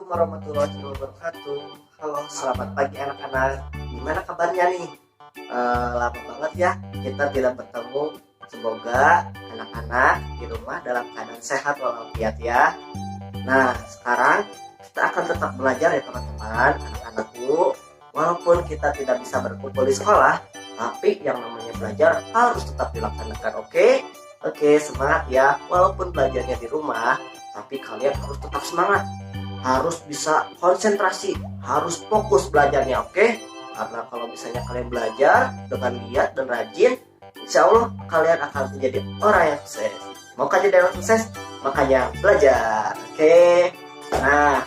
Assalamualaikum warahmatullahi wabarakatuh. Halo, selamat pagi anak-anak. Gimana kabarnya nih? Lama banget ya kita tidak bertemu. Semoga anak-anak di rumah dalam keadaan sehat walafiat ya. Nah, sekarang kita akan tetap belajar ya teman-teman, anak-anakku. Walaupun kita tidak bisa berkumpul di sekolah, tapi yang namanya belajar harus tetap dilaksanakan. Oke, semangat ya. Walaupun belajarnya di rumah, tapi kalian harus tetap semangat, harus bisa konsentrasi, harus fokus belajarnya, oke? Karena kalau misalnya kalian belajar dengan giat dan rajin, insya Allah kalian akan menjadi orang yang sukses. Mau jadi orang sukses? Makanya belajar, oke? Nah,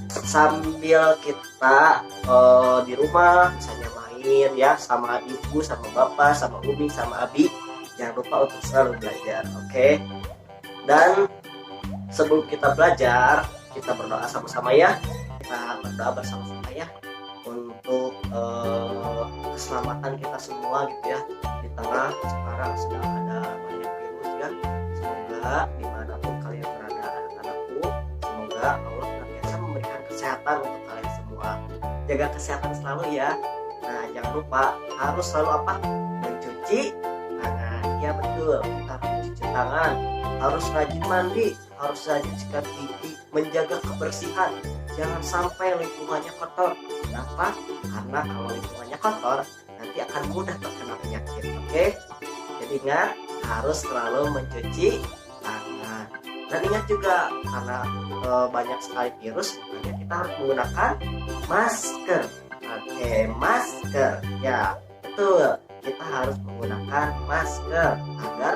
sambil kita di rumah misalnya main ya sama ibu, sama bapak, sama umi, sama abi, jangan lupa untuk selalu belajar, oke? Dan sebelum kita belajar, kita berdoa sama-sama ya. Kita berdoa bersama-sama ya untuk keselamatan kita semua gitu ya. Di tengah sekarang sedang ada banyak virus ya. Semoga dimanapun kalian berada anak-anakku, semoga Allah senantiasa memberikan kesehatan untuk kalian semua. Jaga kesehatan selalu ya. Nah, jangan lupa harus selalu apa? Mencuci tangan. Ya betul, kita harus mencuci tangan. Harus rajin mandi, harus rajin sikat gigi, menjaga kebersihan. Jangan sampai lingkungannya kotor. Kenapa? Karena kalau lingkungannya kotor, nanti akan mudah terkena penyakit. Oke? Jadi ingat, harus selalu mencuci tangan. Dan ingat juga, karena banyak sekali virus, makanya kita harus menggunakan masker. Oke, masker. Ya, betul. Kita harus menggunakan masker agar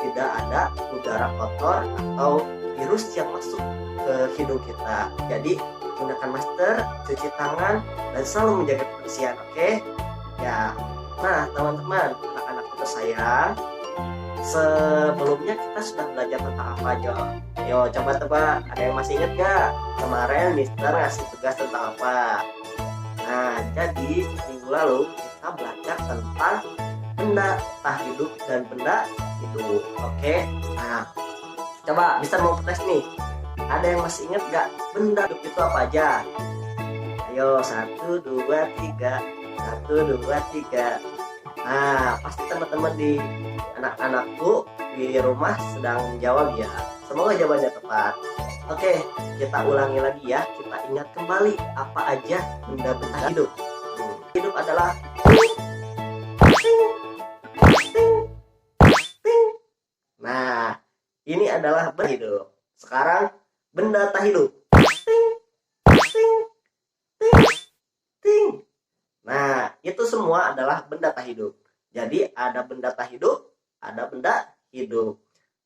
tidak ada udara kotor atau virus yang masuk ke hidung kita. Jadi gunakan masker, cuci tangan, dan selalu menjaga kebersihan, oke? Ya. Nah, teman-teman, anak-anak tersayang, sebelumnya kita sudah belajar tentang apa aja? Ayo coba tebak, ada yang masih ingat gak? Kemarin Mister ngasih tugas tentang apa? Nah, jadi minggu lalu kita belajar tentang benda tak hidup dan benda hidup. Oke. Nah, coba Mister mau tes nih. Ada yang masih ingat gak benda hidup itu apa aja? Ayo, 1, 2, 3. 1, 2, 3. Nah, pasti teman-teman di anak-anakku di rumah sedang menjawab ya. Semoga jawabannya tepat. Oke, kita ulangi lagi ya. Kita ingat kembali apa aja benda-benda hidup. Hidup adalah nah, ini adalah benda hidup. Sekarang benda tak hidup. Nah, itu semua adalah benda tak hidup. Jadi ada benda tak hidup, ada benda hidup.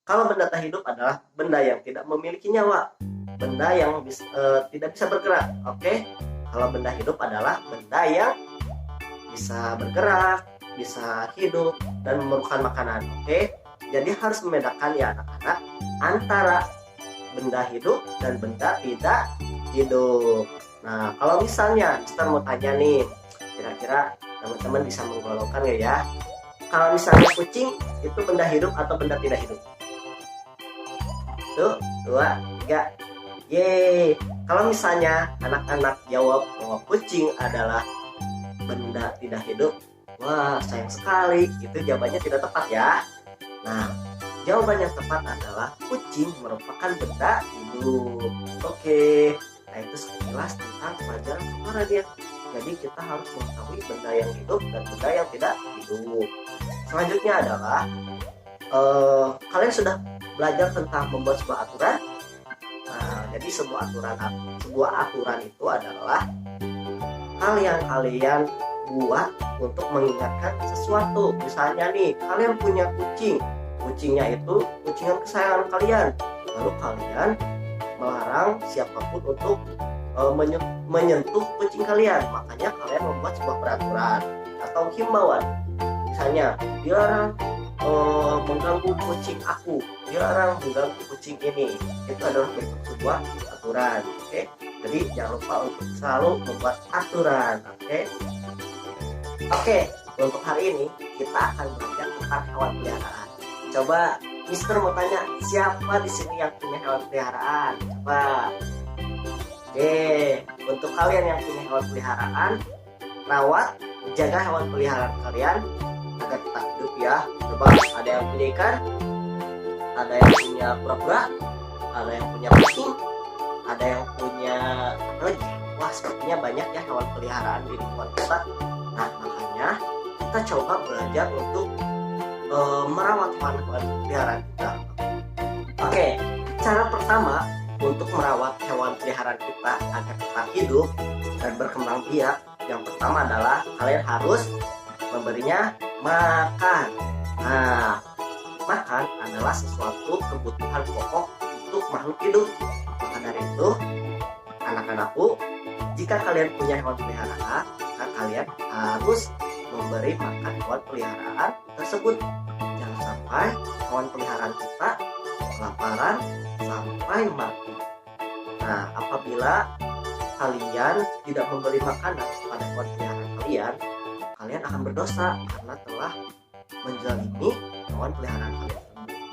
Kalau benda tak hidup adalah benda yang tidak memiliki nyawa, benda yang tidak bisa bergerak. Oke? Kalau benda hidup adalah benda yang bisa bergerak, bisa hidup, dan memerlukan makanan. Oke? Jadi harus membedakan ya anak-anak antara benda hidup dan benda tidak hidup. Nah, kalau misalnya Mister mau tanya nih, kira-kira teman-teman bisa menggolongkan ya? Kalau misalnya kucing itu benda hidup atau benda tidak hidup? 1, 2, 3. Yeay. Kalau misalnya anak-anak jawab bahwa kucing adalah benda tidak hidup, wah sayang sekali, itu jawabannya tidak tepat ya. Nah, jawaban yang tepat adalah kucing merupakan benda hidup. Oke, nah itu sekilas tentang pelajaran kemarin ya. Jadi kita harus mengetahui benda yang hidup dan benda yang tidak hidup. Selanjutnya adalah kalian sudah belajar tentang membuat sebuah aturan. Nah, jadi sebuah aturan itu adalah hal yang kalian buat untuk mengingatkan sesuatu. Misalnya nih, kalian punya kucing. Kucingnya itu kucing kesayangan kalian. Lalu kalian melarang siapapun untuk menyentuh kucing kalian. Makanya kalian membuat sebuah peraturan atau himbauan. Misalnya, dilarang mengganggu kucing aku, dilarang mengganggu kucing ini. Itu adalah bentuk sebuah aturan. Oke? Jadi jangan lupa untuk selalu membuat aturan. Oke, untuk hari ini kita akan belajar tentang hewan peliharaan. Coba Mister mau tanya, siapa di sini yang punya hewan peliharaan? Coba. Oke, untuk kalian yang punya hewan peliharaan, rawat, jaga hewan peliharaan kalian agar tetap hidup ya. Coba ada yang punya ikan, ada yang punya kura-kura, ada yang punya kucing, ada yang punya apa lagi? Wah, sepertinya banyak ya hewan peliharaan di lingkungan kita. Nah, makanya kita coba belajar untuk merawat hewan peliharaan kita. Oke, cara pertama untuk merawat hewan peliharaan kita agar tetap hidup dan berkembang biak, yang pertama adalah kalian harus memberinya makan. Nah, makan adalah sesuatu kebutuhan pokok untuk makhluk hidup. Maka dari itu, anak-anakku, jika kalian punya hewan peliharaan, maka kalian harus memberi makan hewan peliharaan tersebut. Jangan sampai hewan peliharaan kita kelaparan sampai mati. Nah, apabila kalian tidak memberi makanan pada hewan peliharaan kalian, kalian akan berdosa karena telah menzalimi hewan peliharaan kalian.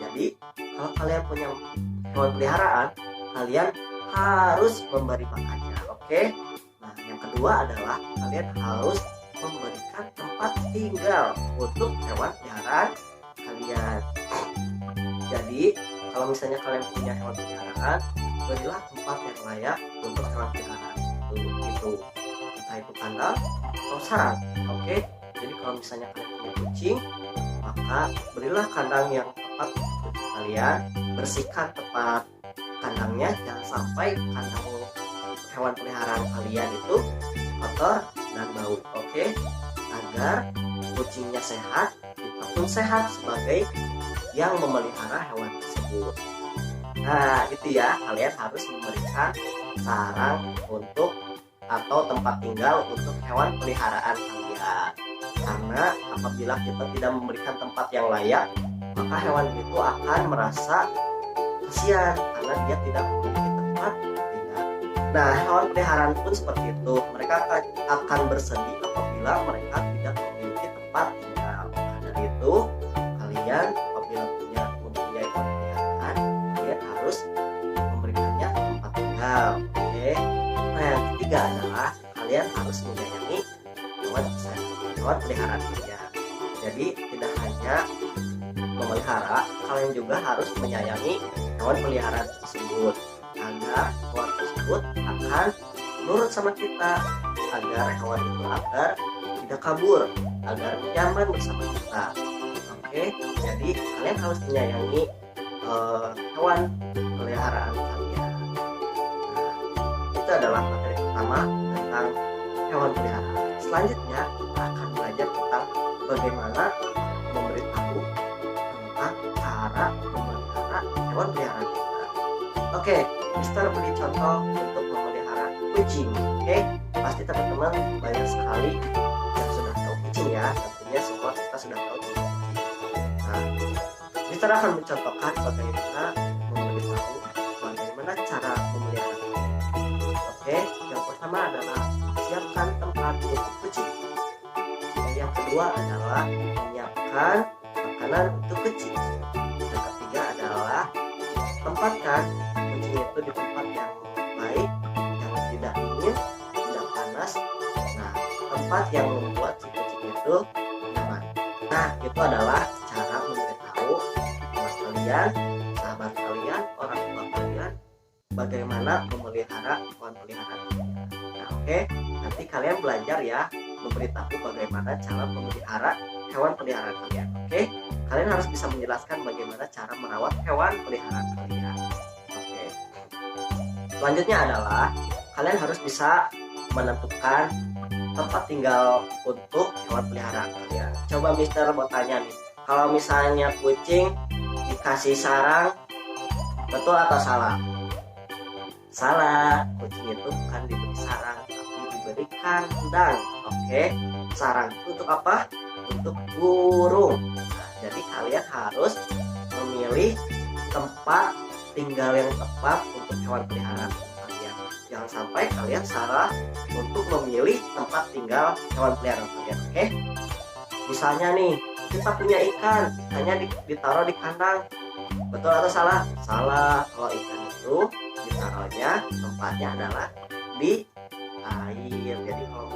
Jadi, kalau kalian punya hewan peliharaan, kalian harus memberi makannya, oke? Nah, yang kedua adalah kalian harus memberikan tempat tinggal untuk hewan peliharaan kalian. Jadi, kalau misalnya kalian punya hewan peliharaan, berilah tempat yang layak untuk hewan peliharaan itu, entah itu kandang atau sarang, oke? Jadi kalau misalnya kalian punya kucing, maka berilah kandang yang tepat untuk kucing kalian, bersihkan tempat kandangnya, jangan sampai kandang hewan peliharaan kalian itu kotor dan bau, oke? Agar kucingnya sehat, kita pun sehat sebagai yang memelihara hewan tersebut. Nah, itu ya, kalian harus memberikan sarang untuk atau tempat tinggal untuk hewan peliharaan kalian. Karena apabila kita tidak memberikan tempat yang layak, maka hewan itu akan merasa kasihan karena dia tidak memiliki tempat tinggal. Nah, hewan peliharaan pun seperti itu. Mereka akan bersedih apabila mereka tidak memiliki tempat tinggal. Nah, dari itu, kalian apabila mempunyai hewan peliharaan, kalian harus memberikannya tempat tinggal. Oke. Nah, yang ketiga adalah kalian harus menyayangi hewan peliharaan kalian. Jadi tidak hanya memelihara, kalian juga harus menyayangi hewan peliharaan tersebut agar hewan tersebut akan nurut sama kita, agar hewan itu tidak kabur, agar nyaman bersama kita. Oke, jadi kalian harus menyayangi hewan peliharaan kalian. Nah, itu adalah materi pertama tentang hewan peliharaan. Selanjutnya kita akan belajar tentang bagaimana memberitahu tentang cara memelihara hewan peliharaan kita. Oke, Mister beri contoh untuk memelihara kucing. Oke, pasti teman-teman banyak sekali yang sudah tahu kucing ya. Tentunya semua kita sudah tahu tentang kucing. Nah, Mister akan mencontohkan bagaimana memberitahu bagaimana cara memelihara kucing. Oke, yang pertama adalah siapkan tempat untuk kucing. Dan yang kedua adalah menyiapkan makanan untuk kucing. Yang ketiga adalah tempatkan kucing itu di tempat yang baik, yang tidak dingin, tidak panas. Nah, tempat yang membuat si kucing itu nyaman. Nah, itu adalah cara memberitahu teman kalian, sahabat kalian, orang tua kalian bagaimana memelihara hewan peliharaan kalian. Nah, oke, nanti kalian belajar ya memberitahu bagaimana cara memelihara hewan peliharaan kalian. Oke, kalian harus bisa menjelaskan bagaimana cara merawat hewan peliharaan kalian. Oke, selanjutnya adalah kalian harus bisa menentukan tempat tinggal untuk hewan peliharaan kalian. Coba Mister mau tanya nih, kalau misalnya kucing dikasih sarang, betul atau salah? Salah, kucing itu bukan diberi sarang, tapi diberi kandang. Oke, sarang itu untuk apa? Untuk burung. Nah, jadi kalian harus memilih tempat tinggal yang tepat untuk hewan peliharaan kalian. Jangan sampai kalian salah untuk memilih tempat tinggal hewan peliharaan kalian. Oke, misalnya nih kita punya ikan, ikannya ditaruh di kandang, betul atau salah? Salah. Kalau ikan itu ditaruhnya tempatnya adalah di air. Jadi kalau